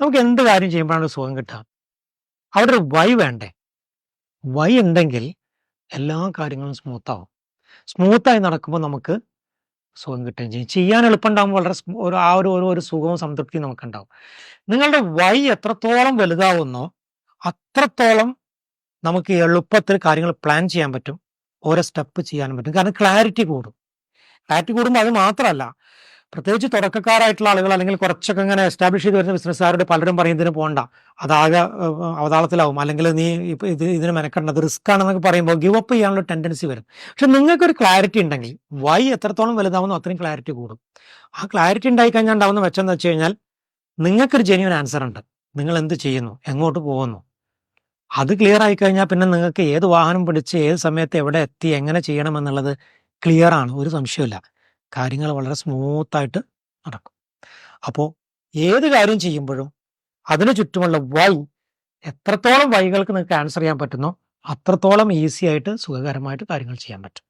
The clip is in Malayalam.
നമുക്ക് എന്ത് കാര്യം ചെയ്യുമ്പോഴാണ് സുഖം കിട്ടുക? അവിടെ ഒരു വൈ വേണ്ടേ? വൈ ഉണ്ടെങ്കിൽ എല്ലാ കാര്യങ്ങളും സ്മൂത്താവും. സ്മൂത്തായി നടക്കുമ്പോൾ നമുക്ക് സുഖം കിട്ടുകയും ചെയ്യും. ചെയ്യാൻ എളുപ്പമുണ്ടാകുമ്പോൾ വളരെ ഒരു സുഖവും സംതൃപ്തിയും നമുക്കുണ്ടാവും. നിങ്ങളുടെ വൈ എത്രത്തോളം വലുതാവുന്നോ അത്രത്തോളം നമുക്ക് എളുപ്പത്തിൽ കാര്യങ്ങൾ പ്ലാൻ ചെയ്യാൻ പറ്റും, ഓരോ സ്റ്റെപ്പ് ചെയ്യാനും പറ്റും. കാരണം ക്ലാരിറ്റി കൂടും. ക്ലാരിറ്റി കൂടുമ്പോൾ അത് മാത്രമല്ല, പ്രത്യേകിച്ച് തുടക്കക്കാരായിട്ടുള്ള ആളുകൾ അല്ലെങ്കിൽ കുറച്ചൊക്കെ ഇങ്ങനെ എസ്റ്റാബ്ലിഷ് ചെയ്ത് വരുന്ന ബിസിനസ്സുകാരുടെ പലരും പറയുന്നതിന് പോകണ്ട, അതാകെ അവതാളത്തിലാവും, അല്ലെങ്കിൽ നീ ഇപ്പം ഇതിന് മെനക്കെടേണ്ടത് റിസ്ക് ആണെന്നൊക്കെ പറയുമ്പോൾ ഗിവ് അപ്പ് ചെയ്യാനുള്ള ടെൻഡൻസി വരും. പക്ഷെ നിങ്ങൾക്കൊരു ക്ലാരിറ്റി ഉണ്ടെങ്കിൽ വൈ എത്രത്തോളം വലുതാവുന്നോ അത്രയും ക്ലാരിറ്റി കൂടും. ആ ക്ലാരിറ്റി ഉണ്ടായിക്കഴിഞ്ഞാൽ ഉണ്ടാവുന്ന മെച്ചം എന്ന് വെച്ച് കഴിഞ്ഞാൽ നിങ്ങൾക്കൊരു ജെന്യൂൻ ആൻസർ ഉണ്ട്. നിങ്ങൾ എന്ത് ചെയ്യുന്നു, എങ്ങോട്ട് പോകുന്നു, അത് ക്ലിയർ ആയിക്കഴിഞ്ഞാൽ പിന്നെ നിങ്ങൾക്ക് ഏത് വാഹനം പിടിച്ച് ഏത് സമയത്ത് എവിടെ എത്തി എങ്ങനെ ചെയ്യണമെന്നുള്ളത് ക്ലിയർ ആണ്, ഒരു സംശയമില്ല. കാര്യങ്ങൾ വളരെ സ്മൂത്തായിട്ട് നടക്കും. അപ്പോൾ ഏത് കാര്യം ചെയ്യുമ്പോഴും അതിനു ചുറ്റുമുള്ള വൈ, എത്രത്തോളം വൈകൾക്ക് നിങ്ങൾക്ക് ആൻസർ ചെയ്യാൻ പറ്റുന്നോ അത്രത്തോളം ഈസി ആയിട്ട് സുഖകരമായിട്ട് കാര്യങ്ങൾ ചെയ്യാൻ പറ്റും.